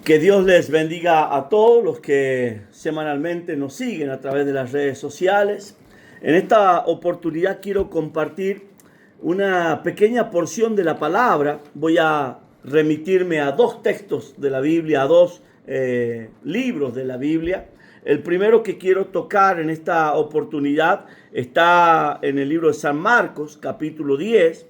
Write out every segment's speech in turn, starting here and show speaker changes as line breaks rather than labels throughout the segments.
Que Dios les bendiga a todos los que semanalmente nos siguen a través de las redes sociales. En esta oportunidad quiero compartir una pequeña porción de la palabra. Voy a remitirme a dos textos de la Biblia, a dos libros de la Biblia. El primero que quiero tocar en esta oportunidad está en el libro de San Marcos, capítulo 10,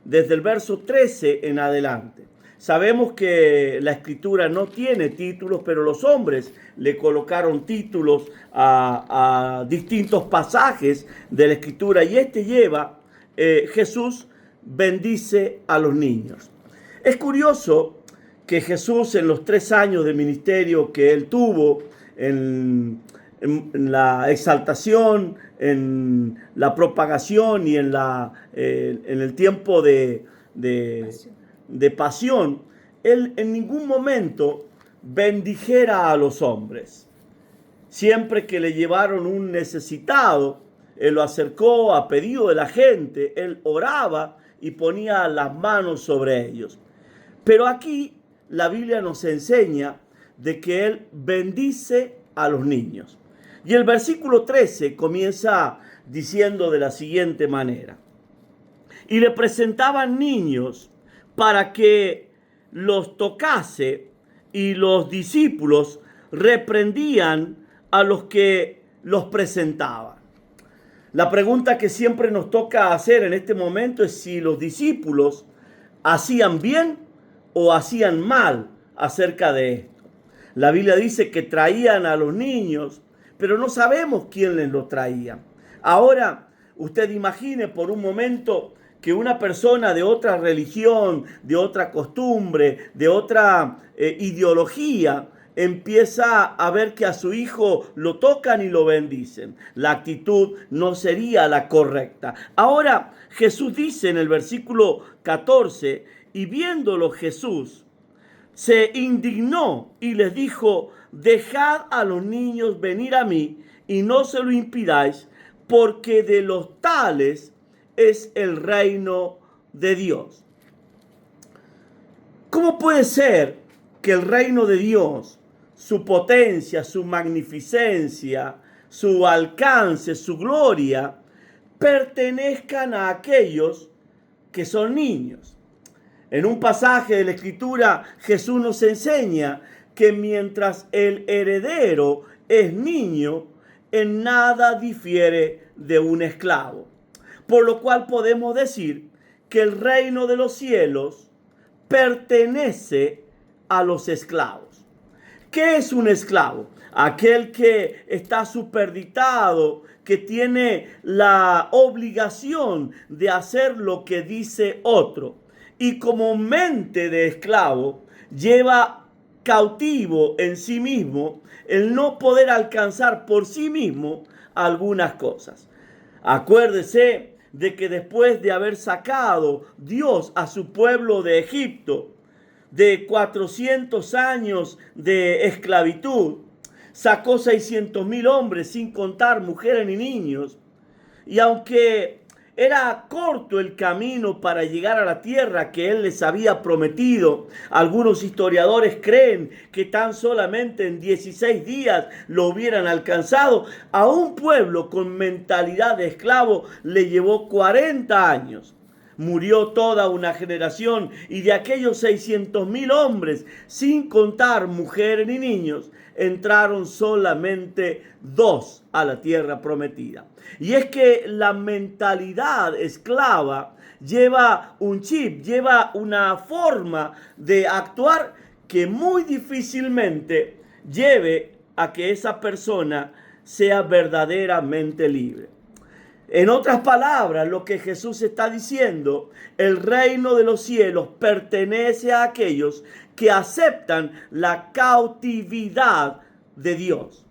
desde el verso 13 en adelante. Sabemos que la escritura no tiene títulos, pero los hombres le colocaron títulos a distintos pasajes de la escritura, y este lleva, Jesús bendice a los niños. Es curioso que Jesús, en los 3 años de ministerio que él tuvo, en la exaltación, en la propagación y en el tiempo de pasión, él en ningún momento bendijera a los hombres. Siempre que le llevaron un necesitado, él lo acercó a pedido de la gente, él oraba y ponía las manos sobre ellos. Pero aquí la Biblia nos enseña de que él bendice a los niños. Y el versículo 13 comienza diciendo de la siguiente manera: y le presentaban niños para que los tocase, y los discípulos reprendían a los que los presentaban. La pregunta que siempre nos toca hacer en este momento es si los discípulos hacían bien o hacían mal acerca de esto. La Biblia dice que traían a los niños, pero no sabemos quién les los traía. Ahora, usted imagine por un momento que una persona de otra religión, de otra costumbre, de otra ideología, empieza a ver que a su hijo lo tocan y lo bendicen. La actitud no sería la correcta. Ahora Jesús dice en el versículo 14, y viéndolo Jesús se indignó y les dijo: dejad a los niños venir a mí y no se lo impidáis, porque de los tales es el reino de Dios. ¿Cómo puede ser que el reino de Dios, su potencia, su magnificencia, su alcance, su gloria, pertenezcan a aquellos que son niños? En un pasaje de la Escritura, Jesús nos enseña que mientras el heredero es niño, en nada difiere de un esclavo. Por lo cual podemos decir que el reino de los cielos pertenece a los esclavos. ¿Qué es un esclavo? Aquel que está superditado, que tiene la obligación de hacer lo que dice otro. Y como mente de esclavo, lleva cautivo en sí mismo el no poder alcanzar por sí mismo algunas cosas. Acuérdese de que después de haber sacado Dios a su pueblo de Egipto, de 400 años de esclavitud, sacó 600,000 hombres, sin contar mujeres ni niños. Y aunque era corto el camino para llegar a la tierra que él les había prometido, algunos historiadores creen que tan solamente en 16 días lo hubieran alcanzado. A un pueblo con mentalidad de esclavo le llevó 40 años. Murió toda una generación, y de aquellos 600,000 hombres, sin contar mujeres ni niños, entraron solamente 2 a la tierra prometida. Y es que la mentalidad esclava lleva un chip, lleva una forma de actuar que muy difícilmente lleve a que esa persona sea verdaderamente libre. En otras palabras, lo que Jesús está diciendo: el reino de los cielos pertenece a aquellos que aceptan la cautividad de Dios.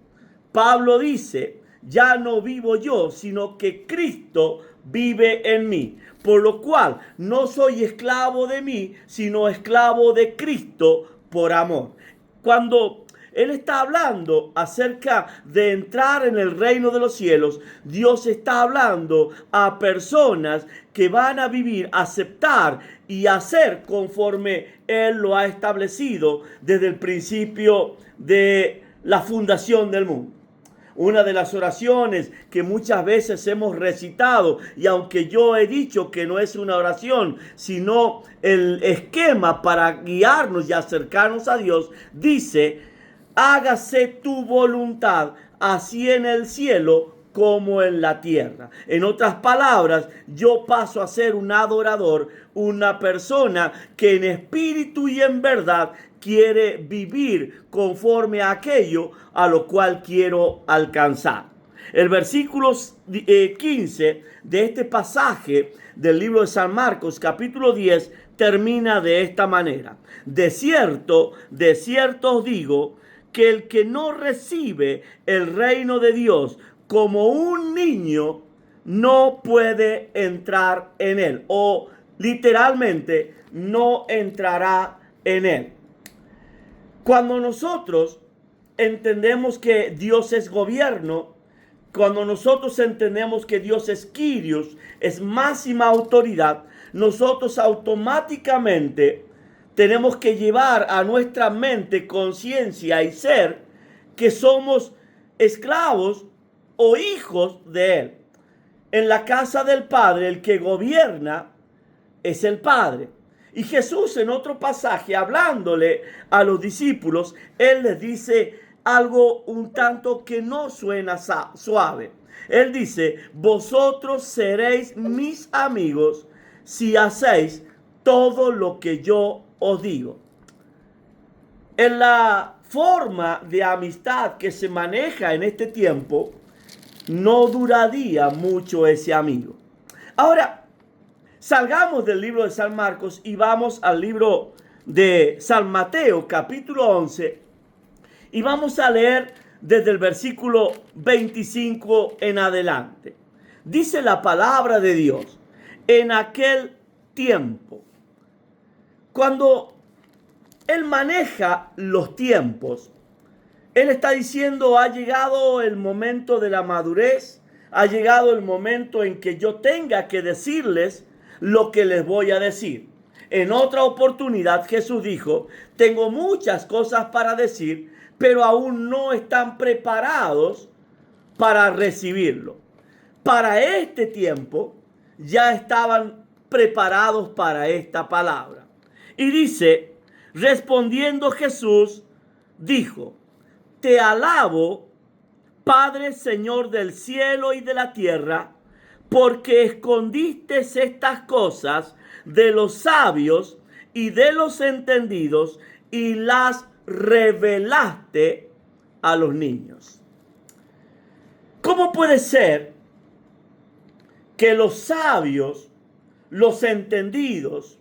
Pablo dice: ya no vivo yo, sino que Cristo vive en mí. Por lo cual no soy esclavo de mí, sino esclavo de Cristo por amor. Cuando Él está hablando acerca de entrar en el reino de los cielos. Dios está hablando a personas que van a vivir, aceptar y hacer conforme Él lo ha establecido desde el principio de la fundación del mundo. Una de las oraciones que muchas veces hemos recitado, y aunque yo he dicho que no es una oración, sino el esquema para guiarnos y acercarnos a Dios, dice: hágase tu voluntad, así en el cielo como en la tierra. En otras palabras, yo paso a ser un adorador, una persona que en espíritu y en verdad quiere vivir conforme a aquello a lo cual quiero alcanzar. El versículo 15 de este pasaje del libro de San Marcos, capítulo 10, termina de esta manera: de cierto os digo, que el que no recibe el reino de Dios como un niño, no puede entrar en él. O literalmente, no entrará en él. Cuando nosotros entendemos que Dios es gobierno, cuando nosotros entendemos que Dios es Kyrios, es máxima autoridad, nosotros automáticamente tenemos que llevar a nuestra mente, conciencia y ser que somos esclavos o hijos de Él. En la casa del Padre, el que gobierna es el Padre. Y Jesús, en otro pasaje, hablándole a los discípulos, Él les dice algo un tanto que no suena suave. Él dice: vosotros seréis mis amigos si hacéis todo lo que yo os digo. En la forma de amistad que se maneja en este tiempo, no duraría mucho ese amigo. Ahora, salgamos del libro de San Marcos y vamos al libro de San Mateo, capítulo 11, y vamos a leer desde el versículo 25 en adelante. Dice la palabra de Dios: en aquel tiempo, cuando Él maneja los tiempos, Él está diciendo: ha llegado el momento de la madurez, ha llegado el momento en que yo tenga que decirles lo que les voy a decir. En otra oportunidad Jesús dijo: tengo muchas cosas para decir, pero aún no están preparados para recibirlo. Para este tiempo ya estaban preparados para esta palabra. Y dice: respondiendo Jesús, dijo: te alabo, Padre, Señor del cielo y de la tierra, porque escondiste estas cosas de los sabios y de los entendidos y las revelaste a los niños. ¿Cómo puede ser que los sabios, los entendidos,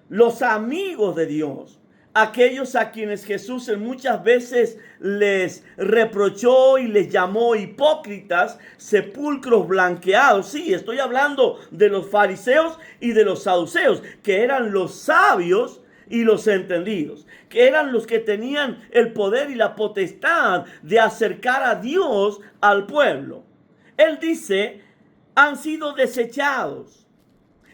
los amigos de Dios, aquellos a quienes Jesús muchas veces les reprochó y les llamó hipócritas, sepulcros blanqueados? Sí, estoy hablando de los fariseos y de los saduceos, que eran los sabios y los entendidos, que eran los que tenían el poder y la potestad de acercar a Dios al pueblo. Él dice: han sido desechados.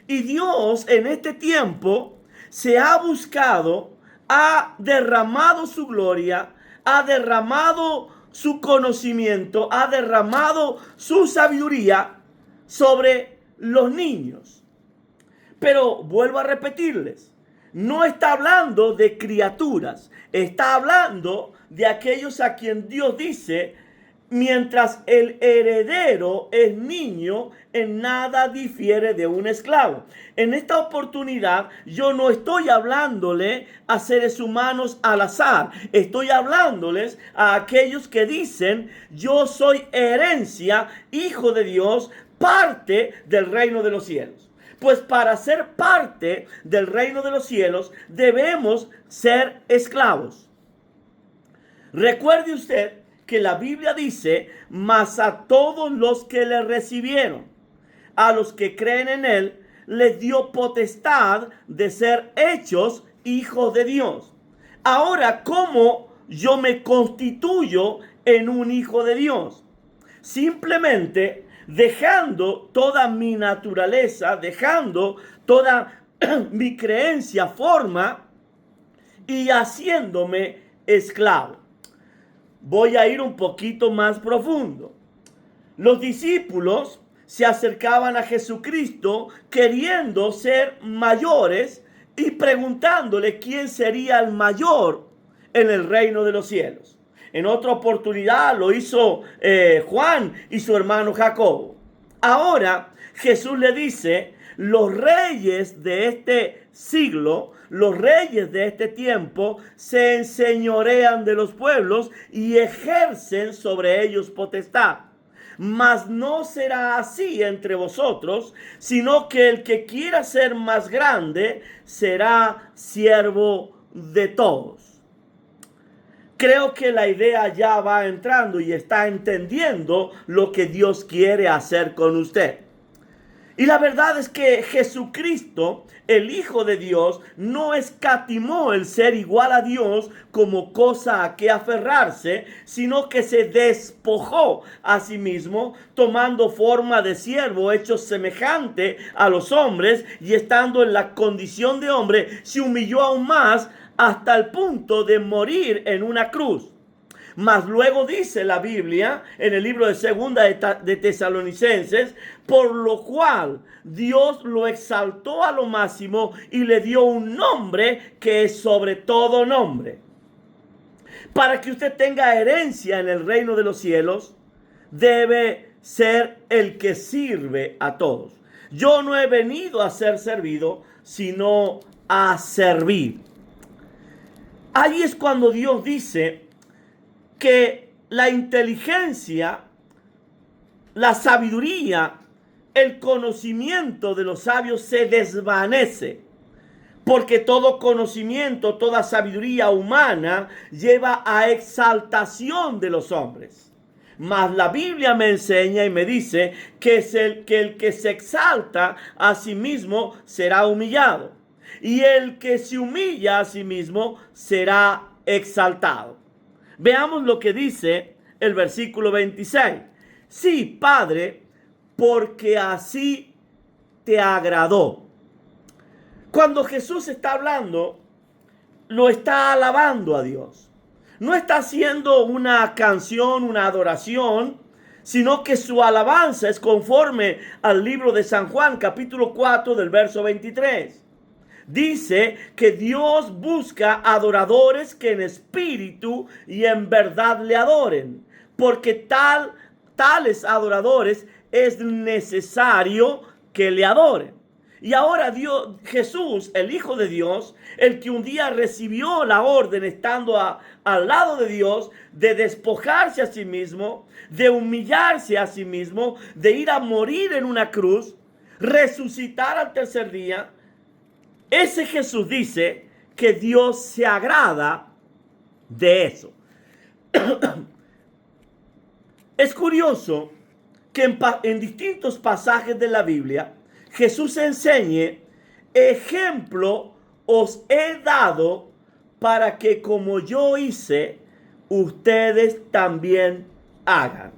Y Dios en este tiempo se ha buscado, ha derramado su gloria, ha derramado su conocimiento, ha derramado su sabiduría sobre los niños. Pero vuelvo a repetirles, no está hablando de criaturas, está hablando de aquellos a quien Dios dice: mientras el heredero es niño, en nada difiere de un esclavo. En esta oportunidad yo no estoy hablándole a seres humanos al azar. Estoy hablándoles a aquellos que dicen: yo soy herencia, hijo de Dios, parte del reino de los cielos. Pues para ser parte del reino de los cielos debemos ser esclavos. Recuerde usted que la Biblia dice: mas a todos los que le recibieron, a los que creen en él, les dio potestad de ser hechos hijos de Dios. Ahora, ¿cómo yo me constituyo en un hijo de Dios. Simplemente dejando toda mi naturaleza, dejando toda mi creencia, forma y haciéndome esclavo. Voy a ir un poquito más profundo. Los discípulos se acercaban a Jesucristo queriendo ser mayores y preguntándole quién sería el mayor en el reino de los cielos. En otra oportunidad lo hizo Juan y su hermano Jacobo. Ahora Jesús le dice, los reyes de este siglo, los reyes de este tiempo, se enseñorean de los pueblos y ejercen sobre ellos potestad. Mas no será así entre vosotros, sino que el que quiera ser más grande será siervo de todos. Creo que la idea ya va entrando y está entendiendo lo que Dios quiere hacer con usted. Y la verdad es que Jesucristo, el Hijo de Dios, no escatimó el ser igual a Dios como cosa a que aferrarse, sino que se despojó a sí mismo, tomando forma de siervo, hecho semejante a los hombres, y estando en la condición de hombre, se humilló aún más hasta el punto de morir en una cruz. Mas luego dice la Biblia en el libro de Segunda de Tesalonicenses, por lo cual Dios lo exaltó a lo máximo y le dio un nombre que es sobre todo nombre. Para que usted tenga herencia en el reino de los cielos, debe ser el que sirve a todos. Yo no he venido a ser servido, sino a servir. Ahí es cuando Dios dice que la inteligencia, la sabiduría, el conocimiento de los sabios se desvanece. Porque todo conocimiento, toda sabiduría humana lleva a exaltación de los hombres. Mas la Biblia me enseña y me dice que el que se exalta a sí mismo será humillado. Y el que se humilla a sí mismo será exaltado. Veamos lo que dice el versículo 26. Sí, Padre, porque así te agradó. Cuando Jesús está hablando, lo está alabando a Dios. No está haciendo una canción, una adoración, sino que su alabanza es conforme al libro de San Juan, capítulo 4, del verso 23. Dice que Dios busca adoradores que en espíritu y en verdad le adoren, porque tales adoradores es necesario que le adoren. Y ahora Jesús, el Hijo de Dios, el que un día recibió la orden estando al lado de Dios, de despojarse a sí mismo, de humillarse a sí mismo, de ir a morir en una cruz, resucitar al tercer día. Ese Jesús dice que Dios se agrada de eso. Es curioso que en distintos pasajes de la Biblia Jesús enseñe, ejemplo os he dado para que como yo hice, ustedes también hagan.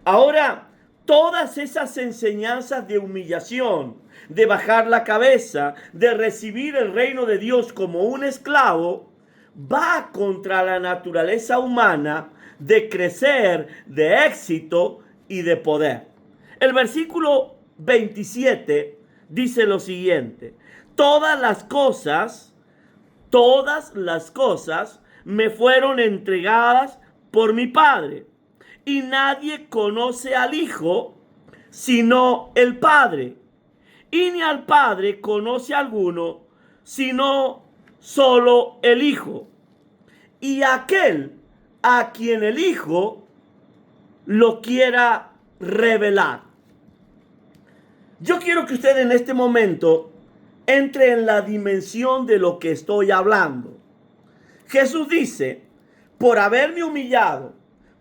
Ahora, todas esas enseñanzas de humillación, de bajar la cabeza, de recibir el reino de Dios como un esclavo, va contra la naturaleza humana de crecer, de éxito y de poder. El versículo 27 dice lo siguiente: todas las cosas me fueron entregadas por mi Padre, y nadie conoce al Hijo sino el Padre, y ni al Padre conoce a alguno sino solo el Hijo, y aquel a quien el Hijo lo quiera revelar. Yo quiero que usted en este momento entre en la dimensión de lo que estoy hablando. Jesús dice, por haberme humillado,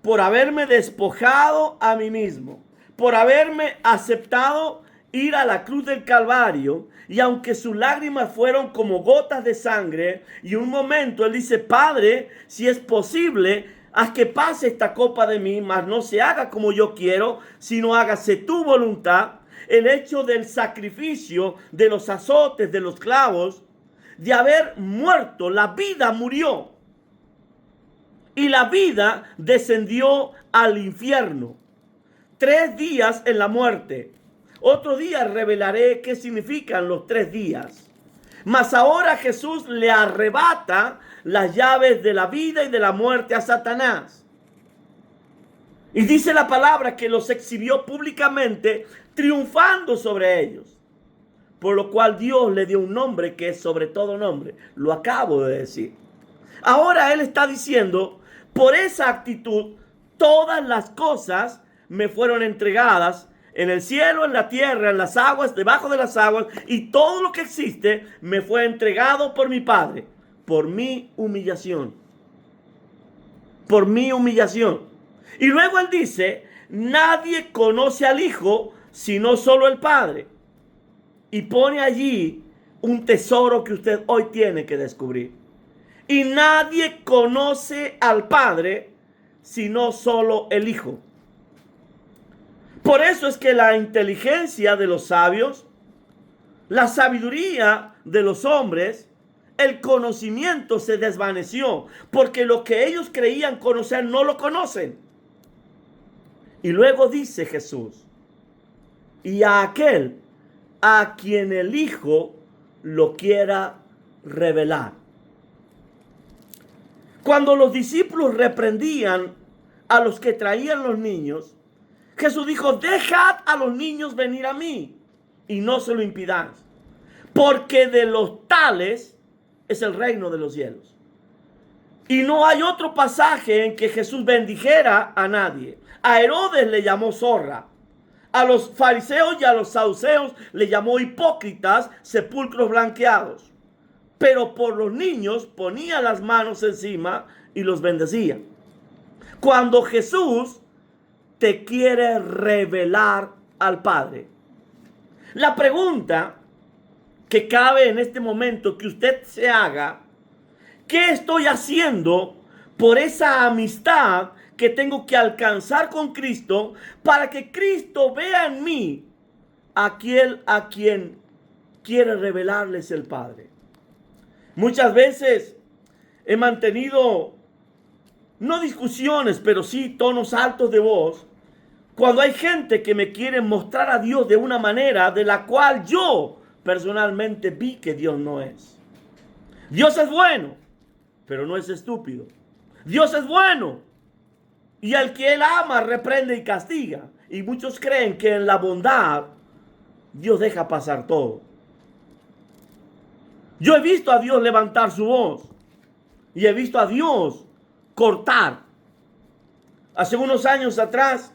por haberme despojado a mí mismo, por haberme aceptado ir a la cruz del Calvario, y aunque sus lágrimas fueron como gotas de sangre, y un momento él dice: Padre, si es posible, haz que pase esta copa de mí, mas no se haga como yo quiero, sino hágase tu voluntad. El hecho del sacrificio, de los azotes, de los clavos, de haber muerto, la vida murió. Y la vida descendió al infierno. 3 días en la muerte. Otro día revelaré qué significan los 3 días. Mas ahora Jesús le arrebata las llaves de la vida y de la muerte a Satanás. Y dice la palabra que los exhibió públicamente, triunfando sobre ellos. Por lo cual Dios le dio un nombre que es sobre todo nombre. Lo acabo de decir. Ahora Él está diciendo: por esa actitud, todas las cosas me fueron entregadas en el cielo, en la tierra, en las aguas, debajo de las aguas, y todo lo que existe me fue entregado por mi Padre, por mi humillación. Por mi humillación. Y luego Él dice: nadie conoce al Hijo sino solo el Padre. Y pone allí un tesoro que usted hoy tiene que descubrir. Y nadie conoce al Padre sino solo el Hijo. Por eso es que la inteligencia de los sabios, la sabiduría de los hombres, el conocimiento se desvaneció, porque lo que ellos creían conocer no lo conocen. Y luego dice Jesús: y a aquel a quien el Hijo lo quiera revelar. Cuando los discípulos reprendían a los que traían los niños, Jesús dijo: dejad a los niños venir a mí y no se lo impidáis, porque de los tales es el reino de los cielos. Y no hay otro pasaje en que Jesús bendijera a nadie. A Herodes le llamó zorra. A los fariseos y a los saduceos le llamó hipócritas, sepulcros blanqueados. Pero por los niños ponía las manos encima y los bendecía. Cuando Jesús te quiere revelar al Padre, la pregunta que cabe en este momento que usted se haga: ¿qué estoy haciendo por esa amistad que tengo que alcanzar con Cristo para que Cristo vea en mí a quien quiere revelarles el Padre? Muchas veces he mantenido, no discusiones, pero sí tonos altos de voz, cuando hay gente que me quiere mostrar a Dios de una manera de la cual yo personalmente vi que Dios no es. Dios es bueno, pero no es estúpido. Dios es bueno, y al que Él ama reprende y castiga. Y muchos creen que en la bondad Dios deja pasar todo. Yo he visto a Dios levantar su voz y he visto a Dios cortar. Hace unos años atrás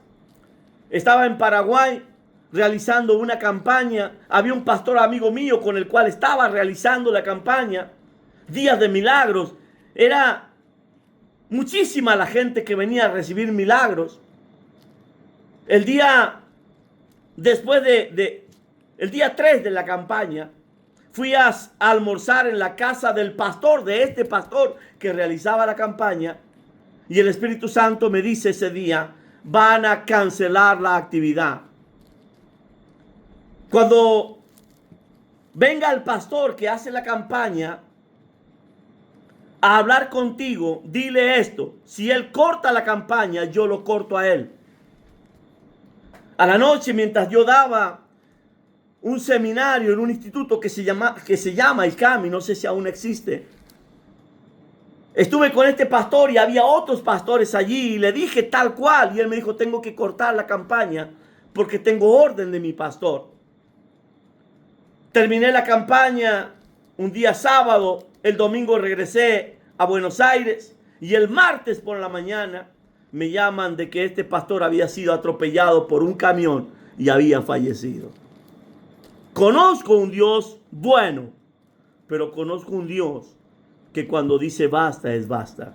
estaba en Paraguay realizando una campaña. Había un pastor amigo mío con el cual estaba realizando la campaña Días de Milagros. Era muchísima la gente que venía a recibir milagros. El día después el día 3 de la campaña, fui a almorzar en la casa del pastor, de este pastor que realizaba la campaña, y el Espíritu Santo me dice ese día: van a cancelar la actividad. Cuando venga el pastor que hace la campaña a hablar contigo, dile esto: si él corta la campaña, yo lo corto a él. A la noche, mientras yo daba un seminario en un instituto que se llama ICAMI, no sé si aún existe, estuve con este pastor y había otros pastores allí, y le dije tal cual, y él me dijo: tengo que cortar la campaña porque tengo orden de mi pastor. Terminé la campaña un día sábado, el domingo regresé a Buenos Aires, y el martes por la mañana me llaman de que este pastor había sido atropellado por un camión y había fallecido. Conozco un Dios bueno, pero conozco un Dios que cuando dice basta es basta.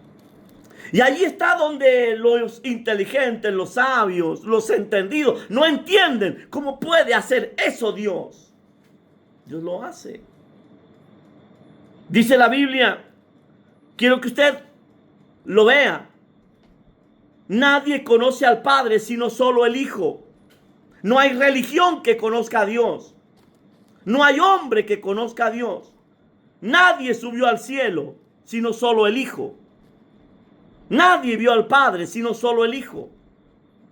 Y ahí está donde los inteligentes, los sabios, los entendidos no entienden cómo puede hacer eso Dios. Dios lo hace. Dice la Biblia, quiero que usted lo vea. Nadie conoce al Padre sino solo el Hijo. No hay religión que conozca a Dios. No hay hombre que conozca a Dios. Nadie subió al cielo sino solo el Hijo. Nadie vio al Padre sino solo el Hijo.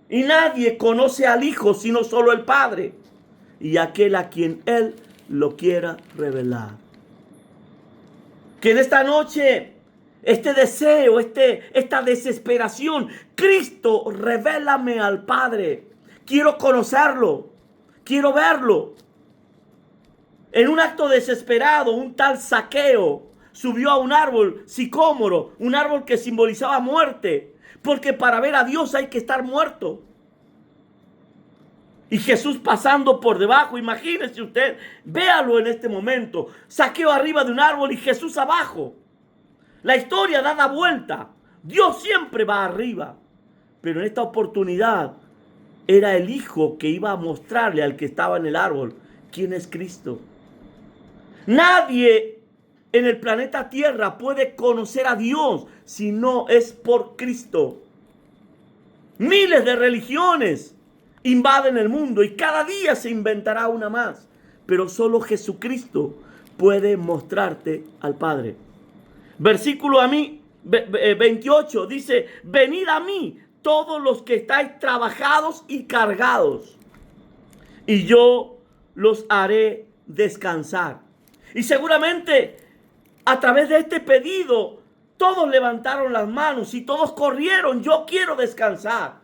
Y nadie conoce al Hijo sino solo el Padre. Y aquel a quien Él lo quiera revelar. Que en esta noche, este deseo, esta desesperación, Cristo, revélame al Padre. Quiero conocerlo. Quiero verlo. En un acto desesperado, un tal Zaqueo subió a un árbol sicómoro, un árbol que simbolizaba muerte, porque para ver a Dios hay que estar muerto. Y Jesús pasando por debajo, imagínese usted, véalo en este momento, Zaqueo arriba de un árbol y Jesús abajo. La historia da la vuelta, Dios siempre va arriba, pero en esta oportunidad era el Hijo que iba a mostrarle al que estaba en el árbol quién es Cristo. Nadie en el planeta Tierra puede conocer a Dios si no es por Cristo. Miles de religiones invaden el mundo y cada día se inventará una más. Pero solo Jesucristo puede mostrarte al Padre. Versículo 28 dice, venid a mí todos los que estáis trabajados y cargados, y yo los haré descansar. Y seguramente a través de este pedido todos levantaron las manos y todos corrieron, yo quiero descansar.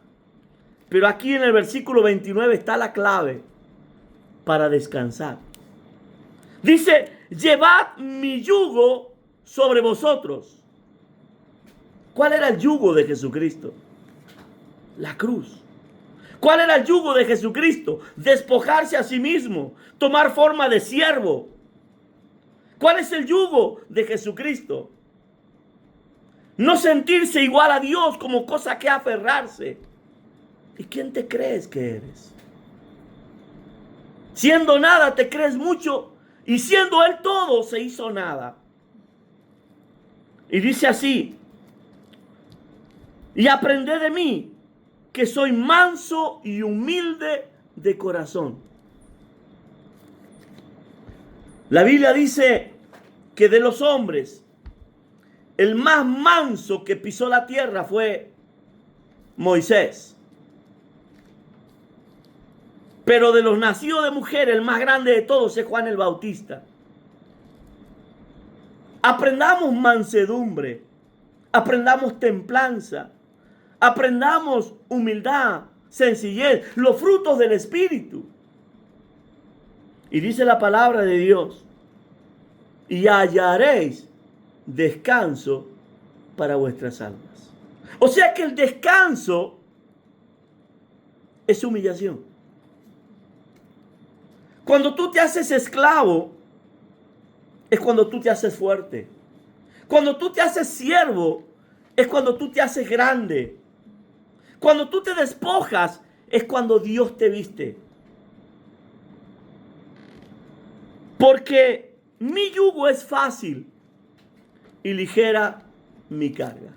Pero aquí en el versículo 29 está la clave para descansar. Dice, llevad mi yugo sobre vosotros. ¿Cuál era el yugo de Jesucristo? La cruz. ¿Cuál era el yugo de Jesucristo? Despojarse a sí mismo, tomar forma de siervo. ¿Cuál es el yugo de Jesucristo? No sentirse igual a Dios como cosa que aferrarse. ¿Y quién te crees que eres? Siendo nada te crees mucho y siendo Él todo se hizo nada. Y dice así, y aprended de mí que soy manso y humilde de corazón. La Biblia dice que de los hombres, el más manso que pisó la tierra fue Moisés. Pero de los nacidos de mujer, el más grande de todos es Juan el Bautista. Aprendamos mansedumbre, aprendamos templanza, aprendamos humildad, sencillez, los frutos del Espíritu. Y dice la palabra de Dios, y hallaréis descanso para vuestras almas. O sea que el descanso es humillación. Cuando tú te haces esclavo, es cuando tú te haces fuerte. Cuando tú te haces siervo, es cuando tú te haces grande. Cuando tú te despojas, es cuando Dios te viste. Porque mi yugo es fácil y ligera mi carga.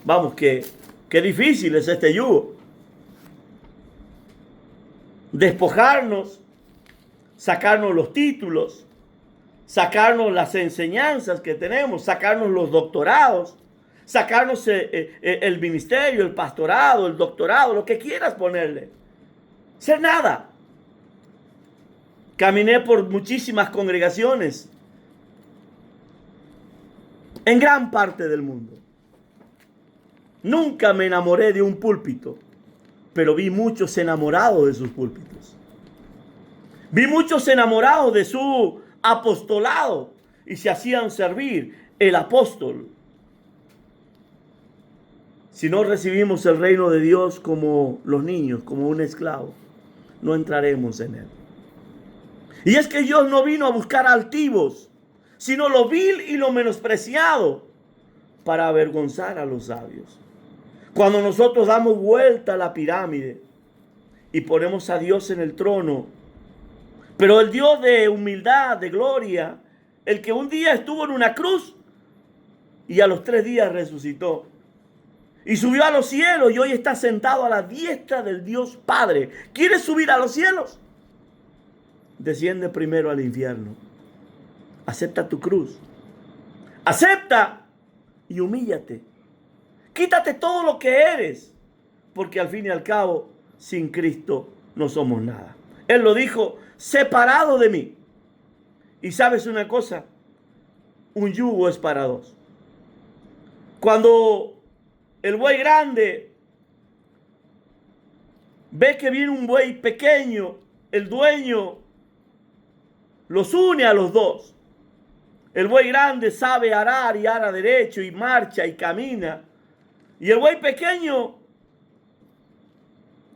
Vamos, qué difícil es este yugo. Despojarnos, sacarnos los títulos, sacarnos las enseñanzas que tenemos, sacarnos los doctorados, sacarnos el ministerio, el pastorado, el doctorado, lo que quieras ponerle. Ser nada. Caminé por muchísimas congregaciones en gran parte del mundo. Nunca me enamoré de un púlpito, pero vi muchos enamorados de sus púlpitos. Vi muchos enamorados de su apostolado y se hacían servir el apóstol. Si no recibimos el reino de Dios como los niños, como un esclavo, no entraremos en él. Y es que Dios no vino a buscar altivos, sino lo vil y lo menospreciado, para avergonzar a los sabios. Cuando nosotros damos vuelta a la pirámide y ponemos a Dios en el trono, pero el Dios de humildad, de gloria, el que un día estuvo en una cruz y a los 3 días resucitó y subió a los cielos y hoy está sentado a la diestra del Dios Padre. ¿Quieres subir a los cielos? Desciende primero al infierno. Acepta tu cruz. Acepta y humíllate. Quítate todo lo que eres, porque al fin y al cabo, sin Cristo no somos nada. Él lo dijo, separado de mí. Y sabes una cosa, un yugo es para dos. Cuando el buey grande ve que viene un buey pequeño, el dueño los une a los dos. El buey grande sabe arar y ara derecho y marcha y camina. Y el buey pequeño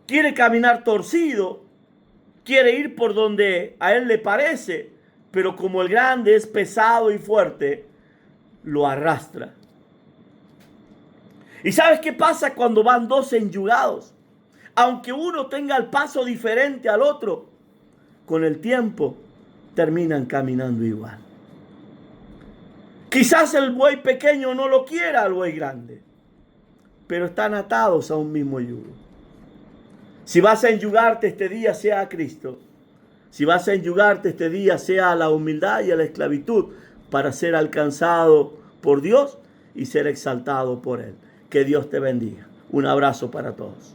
quiere caminar torcido, quiere ir por donde a él le parece, pero como el grande es pesado y fuerte, lo arrastra. ¿Y sabes qué pasa cuando van dos enyugados? Aunque uno tenga el paso diferente al otro, con el tiempo terminan caminando igual. Quizás el buey pequeño no lo quiera al buey grande, pero están atados a un mismo yugo. Si vas a enyugarte este día, sea a Cristo. Si vas a enyugarte este día, sea a la humildad y a la esclavitud, para ser alcanzado por Dios y ser exaltado por Él. Que Dios te bendiga. Un abrazo para todos.